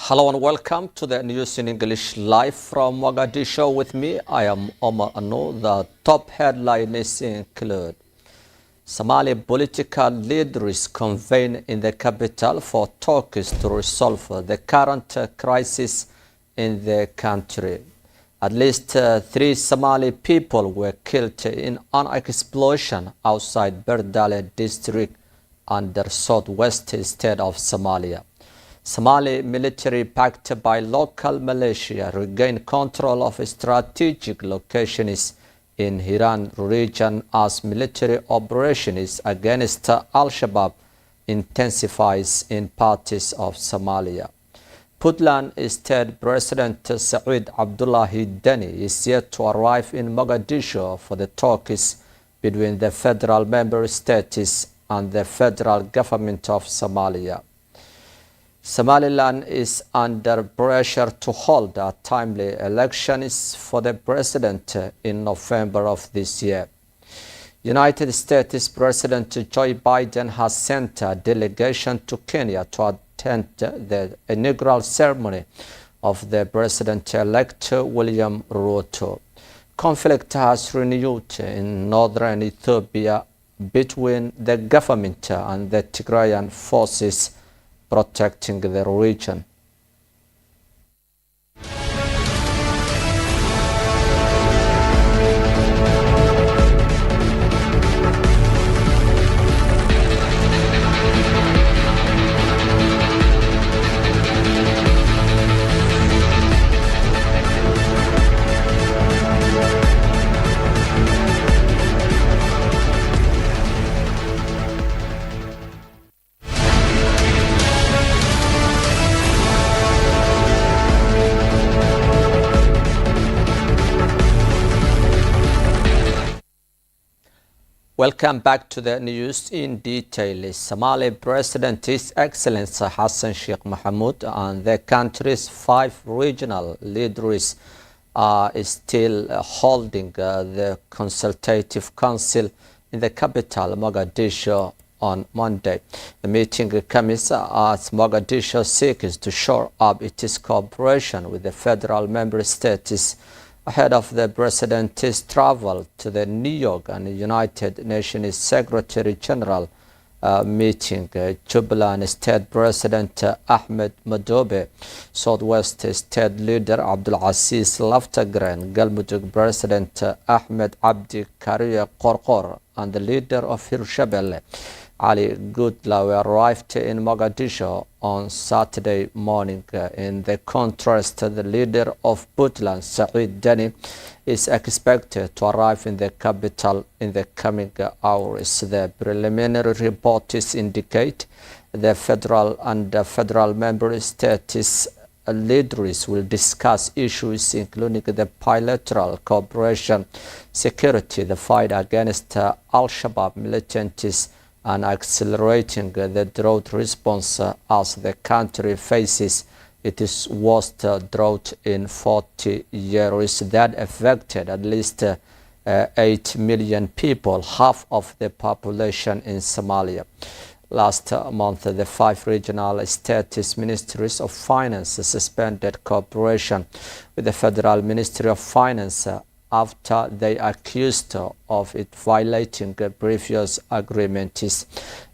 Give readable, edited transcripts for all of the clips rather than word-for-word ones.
Hello and welcome to the news in English live from Mogadishu with me. I am Omar. The top headlines include Somali political leaders convene in the capital for talks to resolve the current crisis in the country. At least 3 Somali people were killed in an explosion outside Berdale district under southwest state of Somalia. Somali military backed by local militia regained control of strategic locations in Hiran region as military operations against Al-Shabaab intensifies in parts of Somalia. Puntland State President Saeed Abdullahi Deni is yet to arrive in Mogadishu for the talks between the federal member states and the federal government of Somalia. Somaliland is under pressure to hold a timely elections for the president in November of this year. United States President Joe Biden has sent a delegation to Kenya to attend the inaugural ceremony of the president-elect William Ruto. Conflict has renewed in northern Ethiopia between the government and the Tigrayan forces protecting the region. Welcome back to the news in detail. Somali President His Excellency Hassan Sheikh Mohamud and the country's 5 regional leaders are still holding the consultative council in the capital Mogadishu on Monday. The meeting comes as Mogadishu seeks to shore up its cooperation with the federal member states ahead of the president's travel to the New York and United Nations Secretary General meeting. Jubaland State President Ahmed Madobe, Southwest State Leader Abdulaziz Laftagren, Galmudug President Ahmed Abdi Kariya Qorqor, and the leader of Shabelle, Ali Goodlaw, arrived in Mogadishu on Saturday morning. In the contrast, the leader of Puntland, Saeed Deni, is expected to arrive in the capital in the coming hours. The preliminary reports indicate the federal and federal member states leaders will discuss issues including the bilateral cooperation, security, the fight against Al-Shabaab militants, and accelerating the drought response as the country faces its worst drought in 40 years that affected at least 8 million people, half of the population in Somalia. Last month, the 5 regional states ministries of finance suspended cooperation with the federal Ministry of Finance after they accused of it violating previous agreements.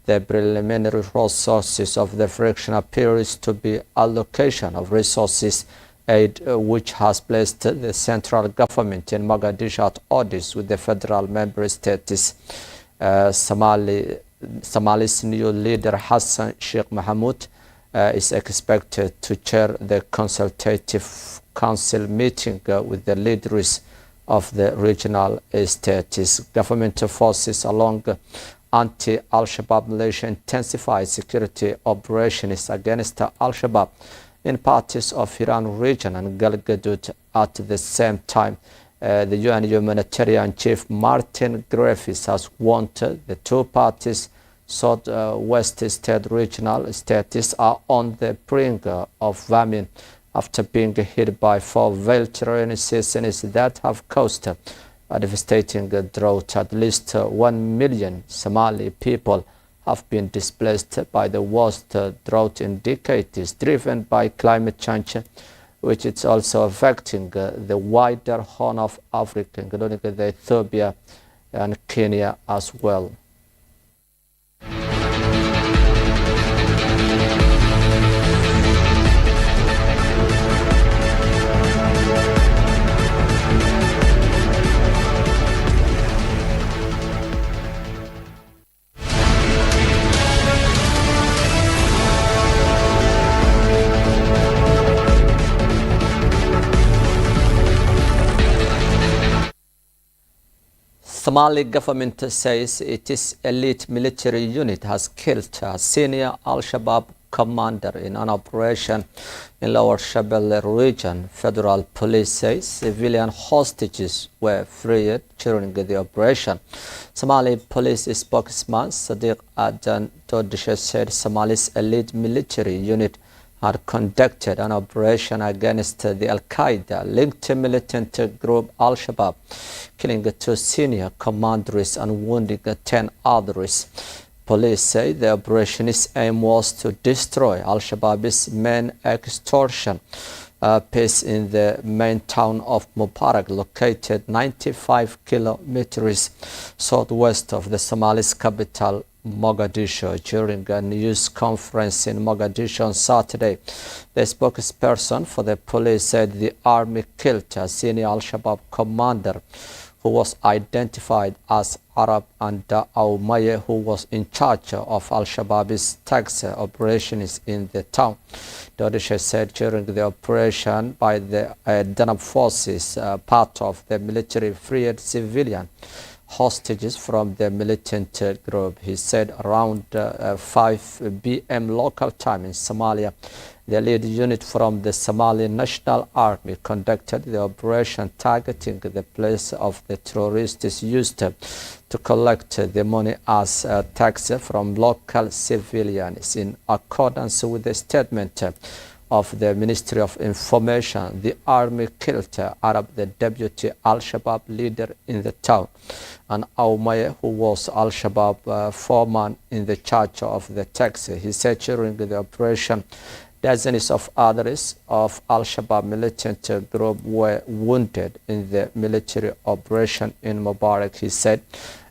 The preliminary resources of the friction appears to be allocation of resources aid, which has placed the central government in Mogadishu at odds with the federal member states. Somali's new leader Hassan Sheikh Mohamud is expected to chair the consultative council meeting with the leaders of the regional states. Government forces along anti-Al-Shabaab militia intensify security operations against Al-Shabaab in parts of Hiran region and Galgaduud. At the same time, the UN humanitarian chief Martin Griffiths has warned the 2 parties Southwest State regional states are on the brink of famine after being hit by 4 failed rainy seasons that have caused a devastating drought. At least 1 million Somali people have been displaced by the worst drought in decades, driven by climate change, which is also affecting the wider Horn of Africa, including Ethiopia and Kenya as well. Somali government says its elite military unit has killed a senior Al-Shabaab commander in an operation in Lower Shabelle region. Federal police says civilian hostages were freed during the operation. Somali police spokesman Sadiq Adan Dodisha said Somali's elite military unit had conducted an operation against the Al-Qaeda-linked militant group Al-Shabaab, killing 2 senior commanders and wounding 10 others. Police say the operation's aim was to destroy Al-Shabaab's main extortion base in the main town of Mubarak, located 95 kilometers southwest of the Somali's capital, Mogadishu. During a news conference in Mogadishu on Saturday, the spokesperson for the police said the army killed a senior Al-Shabaab commander who was identified as Arab and Omar, who was in charge of Al-Shabaab's tax operations in the town. Dodisha said during the operation by the Danab forces, part of the military freed civilian hostages from the militant group. He said around 5 p.m. local time in Somalia, the lead unit from the Somali National Army conducted the operation targeting the place of the terrorists used to collect the money as tax from local civilians. In accordance with the statement of the Ministry of Information, the army killed Arab, the deputy Al-Shabaab leader in the town, and Omar, who was Al-Shabaab foreman in the charge of the tax. He said during the operation, dozens of others of Al-Shabaab militant group were wounded in the military operation in Mubarak. He said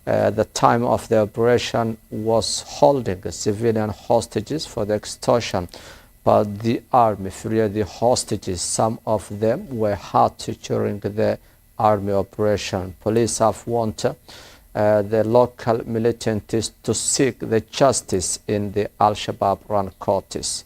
the time of the operation was holding civilian hostages for the extortion, but the army freed the hostages. Some of them were hurt during the army operation. Police have wanted the local militants to seek the justice in the Al-Shabaab-run courts.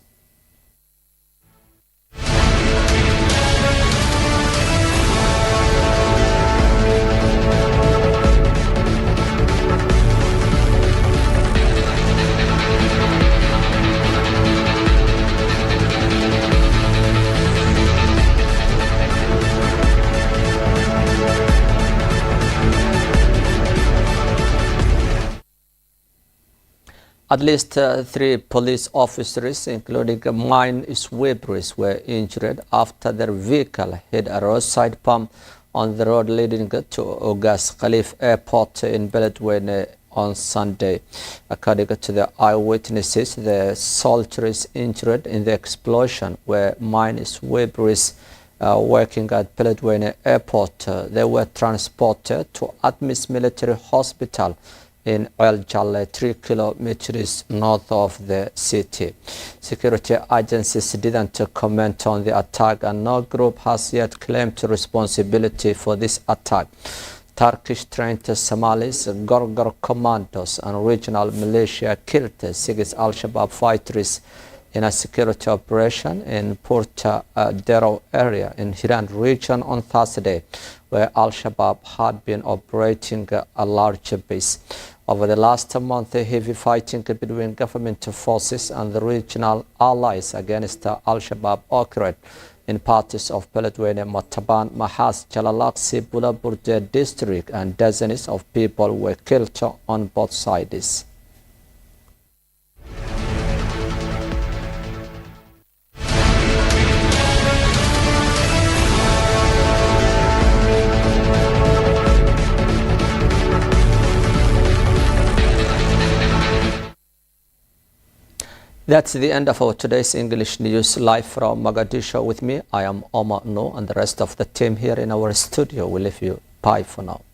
At least 3 police officers, including mine sweepers, were injured after their vehicle hit a roadside pump on the road leading to Ogas Khalif Airport in Beledweyne on Sunday. According to the eyewitnesses, the soldiers injured in the explosion were mine sweepers working at Beledweyne Airport. They were transported to Atmis Military Hospital in El Jalle, 3 kilometers north of the city. Security agencies didn't comment on the attack, and no group has yet claimed responsibility for this attack. Turkish-trained Somalis, Gorgor commandos, and regional militia killed 6 Al-Shabaab fighters in a security operation in Porta Dero area in Hiran region on Thursday, where Al-Shabaab had been operating a large base. Over the last month, heavy fighting between government forces and the regional allies against Al-Shabaab occurred in parts of Beledweyne, Mataban, Mahas, Jalalaksi, Bulaburde district, and dozens of people were killed on both sides. That's the end of our today's English news live from Mogadishu. With me, I am Omar No, and the rest of the team here in our studio will leave you. Bye for now.